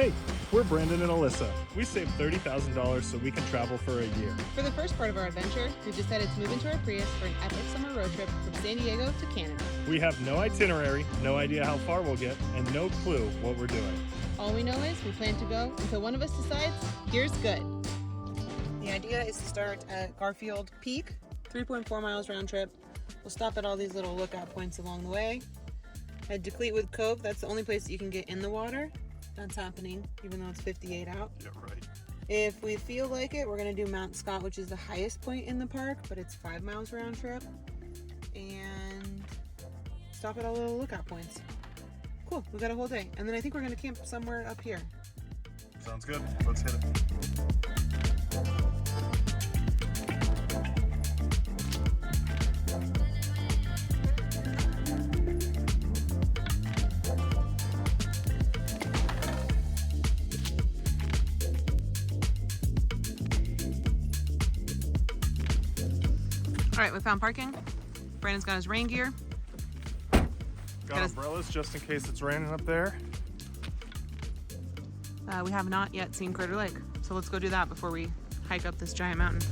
Hey, we're Brandon and Alyssa. We saved $30,000 so we can travel for a year. For the first part of our adventure, we've decided to move into our Prius for an epic summer road trip from San Diego to Canada. We have no itinerary, no idea how far we'll get, and no clue what we're doing. All we know is we plan to go until one of us decides, here's good. The idea is to start at Garfield Peak, 3.4 miles round trip. We'll stop at all these little lookout points along the way. Head to Cleetwood Cove. That's the only place that you can get in the water. That's happening, even though it's 58 out. Yeah, right. If we feel like it, we're gonna do Mount Scott, which is the highest point in the park, but it's 5 miles round trip. And stop at all the little lookout points. Cool, we got a whole day. And then I think we're gonna camp somewhere up here. Sounds good. Let's hit it. All right, we found parking. Brandon's got his rain gear. Got umbrellas just in case it's raining up there. We have not yet seen Crater Lake, so let's go do that before we hike up this giant mountain.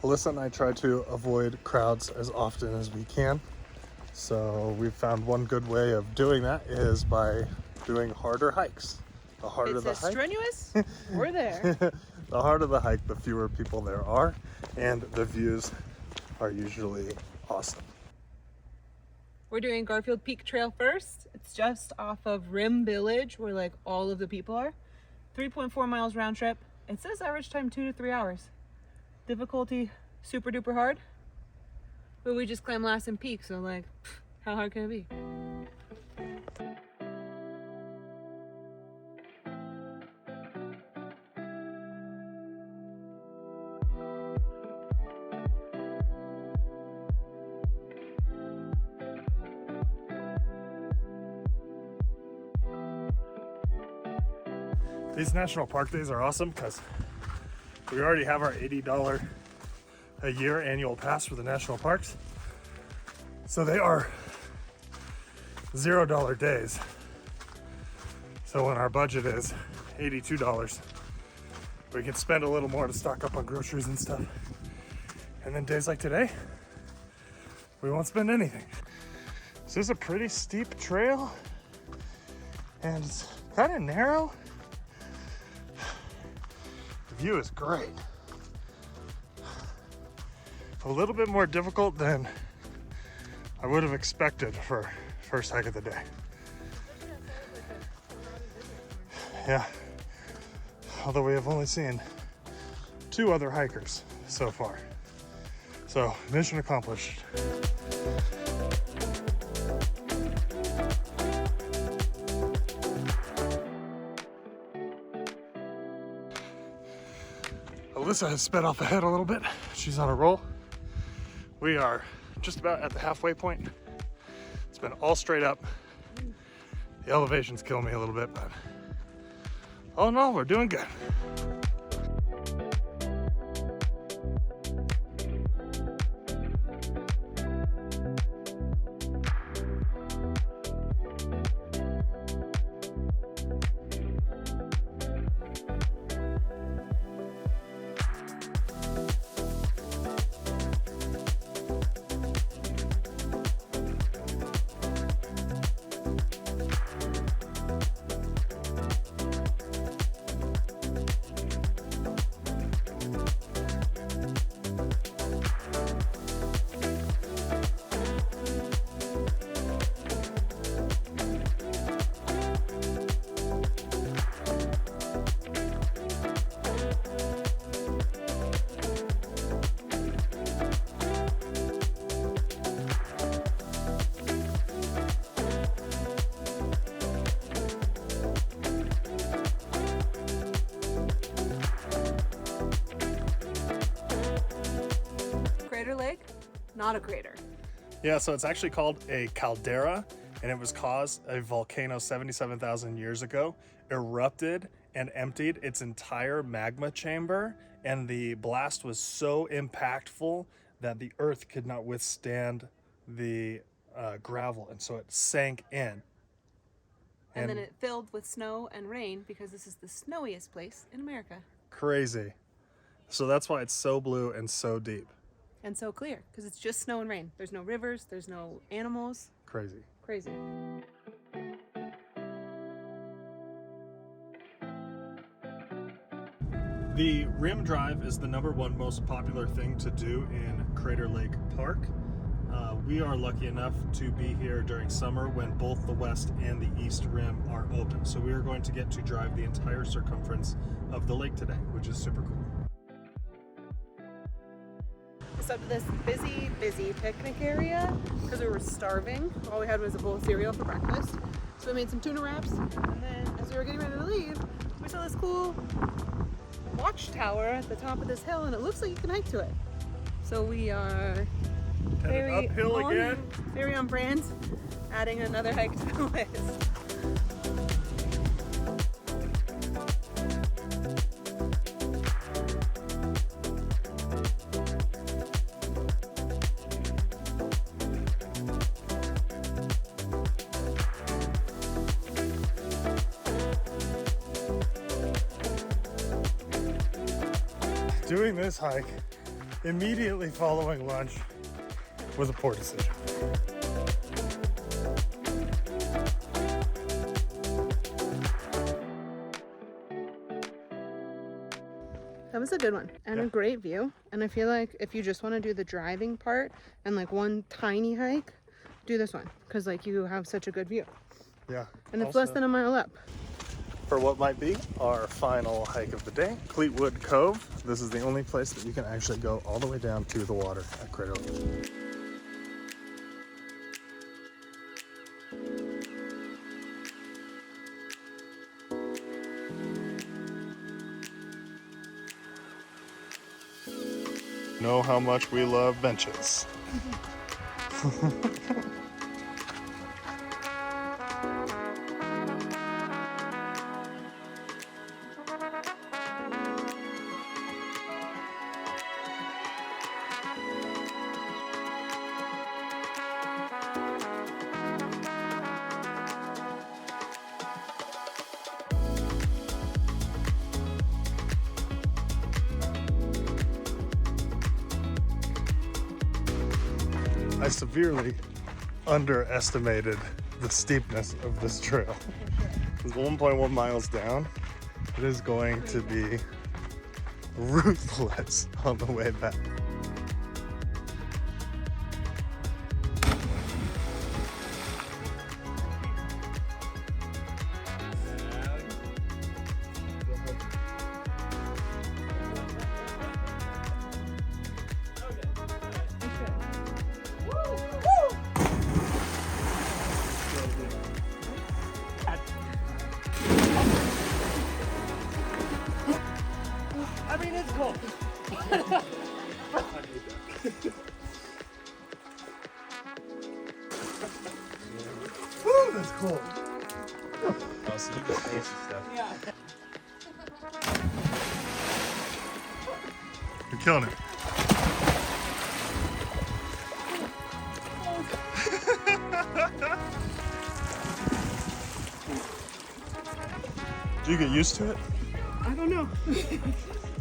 Alyssa and I try to avoid crowds as often as we can. So we've found one good way of doing that is by doing harder hikes. The harder the hike, strenuous, we're there. the harder the hike, the fewer people there are, and the views are usually awesome. We're doing Garfield Peak Trail first. It's just off of Rim Village, where like all of the people are. 3.4 miles round trip. It says average time 2 to 3 hours. Difficulty super duper hard, but we just climbed last in peak, so like, how hard can it be? These national park days are awesome because we already have our $80 a year annual pass for the national parks. So they are $0 days. So when our budget is $82, we can spend a little more to stock up on groceries and stuff. And then days like today, we won't spend anything. This is a pretty steep trail and it's kind of narrow. The view is great. A little bit more difficult than I would have expected for first hike of the day. Yeah, although we have only seen 2 other hikers so far. So, mission accomplished. Alyssa has sped off ahead a little bit. She's on a roll. We are just about at the halfway point. It's been all straight up. The elevation's killing me a little bit, but all in all, we're doing good. Crater Lake, not a crater. Yeah, so it's actually called a caldera, and it was caused a volcano 77,000 years ago erupted and emptied its entire magma chamber, and the blast was so impactful that the earth could not withstand the gravel, and so it sank in. And then it filled with snow and rain because this is the snowiest place in America. Crazy. So that's why it's so blue and so deep. And so clear, because it's just snow and rain. There's no rivers, there's no animals. Crazy. Crazy. The Rim Drive is the #1 most popular thing to do in Crater Lake Park. We are lucky enough to be here during summer when both the west and the east rim are open. So we are going to get to drive the entire circumference of the lake today, which is super cool. It's up to this busy picnic area because we were starving. All we had was a bowl of cereal for breakfast. So we made some tuna wraps, and then as we were getting ready to leave, we saw this cool watchtower at the top of this hill, and it looks like you can hike to it. So we are Headed uphill again. Very on brand, adding another hike to the list. Doing this hike immediately following lunch was a poor decision. That was a good one and a great view. And I feel like if you just want to do the driving part and like one tiny hike, do this one because like you have such a good view. Yeah. And it's less than a mile up. For what might be our final hike of the day, Cleetwood Cove. This is the only place that you can actually go all the way down to the water at Crater Lake. Know how much we love benches. I severely underestimated the steepness of this trail. It's 1.1 miles down. It is going to be ruthless on the way back. I mean, it's cold. Woo, that's cool. Oh, so you can taste the stuff. Yeah. You're killing it. Do you get used to it? I don't know.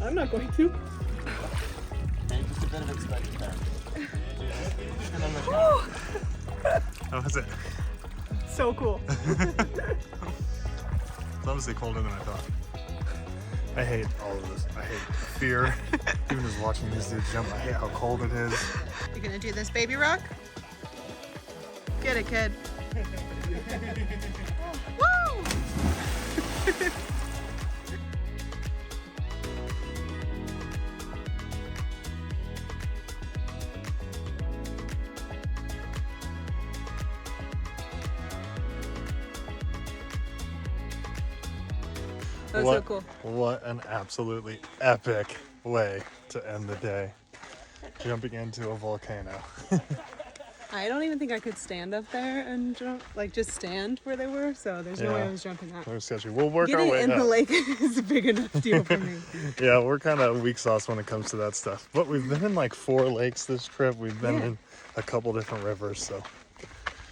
I'm not going to. Maybe just a bit of expected there. How was it? So cool. It's obviously colder than I thought. I hate all of this. I hate fear. Even just watching these dudes jump, I hate how cold it is. You gonna do this baby rock? Get it, kid. Woo! That was so cool. What an absolutely epic way to end the day. Jumping into a volcano. I don't even think I could stand up there and jump, like just stand where they were. So there's no way I was jumping that. We're sketchy. We'll work our Getting way in up. the lake is a big enough deal for me. Yeah, we're kind of weak sauce when it comes to that stuff. But we've been in like 4 lakes this trip. We've been in a couple different rivers, so.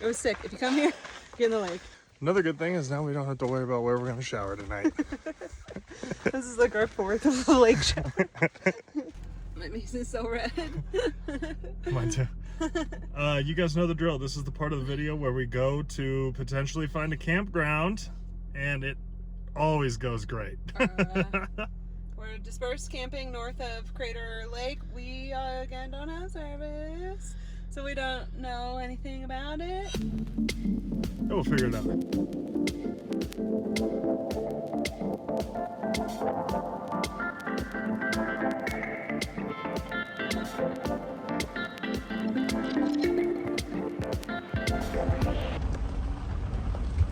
It was sick. If you come here, get in the lake. Another good thing is now we don't have to worry about where we're going to shower tonight. This is like our 4th lake shower. My face is so red. Mine too. You guys know the drill. This is the part of the video where we go to potentially find a campground, and it always goes great. We're dispersed camping north of Crater Lake. We again don't have service, so we don't know anything about it. We'll figure it out.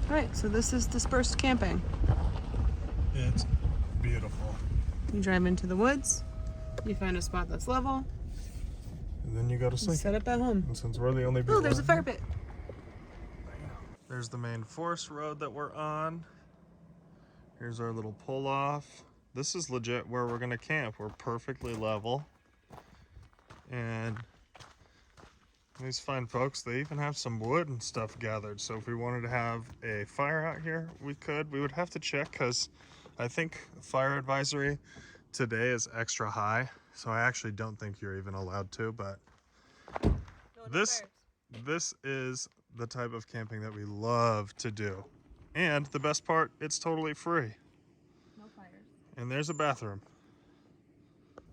Alright, so this is dispersed camping. It's beautiful. You drive into the woods, you find a spot that's level, And then you go to sleep. set up at home. And since we're the only people. Oh, there's a fire pit. There's the main forest road that we're on. Here's our little pull off. This is legit where we're gonna camp. We're perfectly level. And these fine folks, they even have some wood and stuff gathered. So if we wanted to have a fire out here, we could. We would have to check because I think fire advisory today is extra high. So I actually don't think you're even allowed to, but this is the type of camping that we love to do. And the best part, it's totally free. No fires. And there's a bathroom.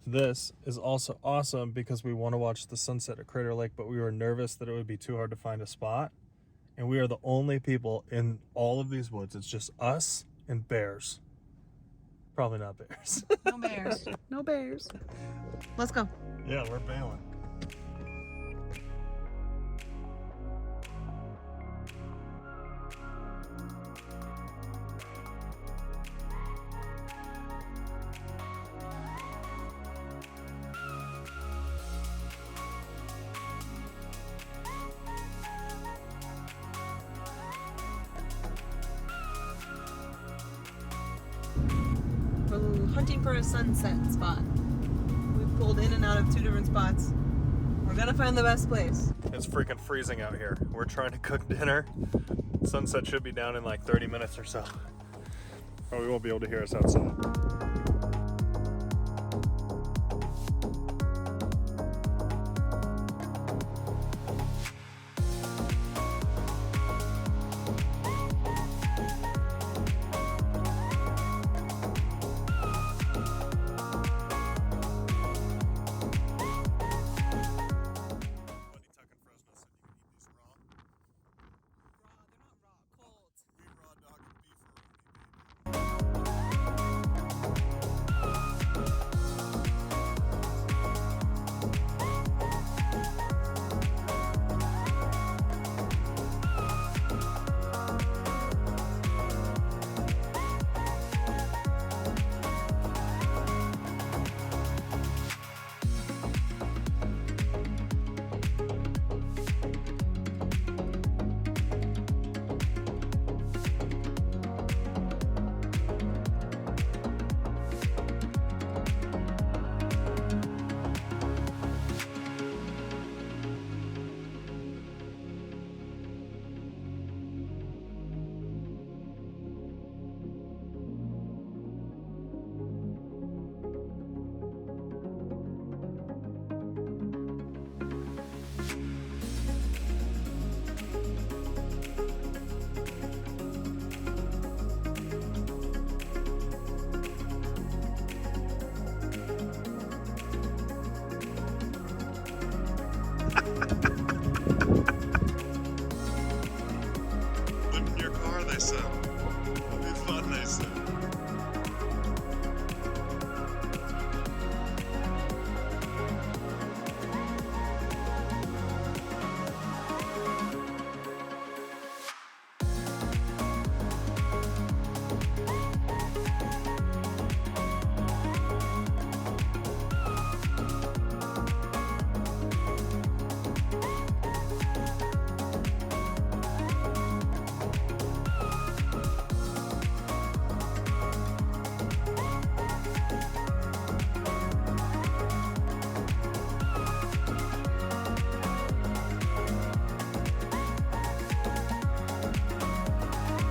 This is also awesome because we want to watch the sunset at Crater Lake, but we were nervous that it would be too hard to find a spot. And we are the only people in all of these woods. It's just us and bears. Probably not bears. No bears. No bears. Let's go. Yeah, we're bailing. We're hunting for a sunset spot. We've pulled in and out of 2 different spots. We're gonna find the best place. It's freaking freezing out here. We're trying to cook dinner. Sunset should be down in like 30 minutes or so. Or we won't be able to hear us outside.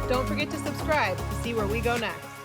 Don't forget to subscribe to see where we go next.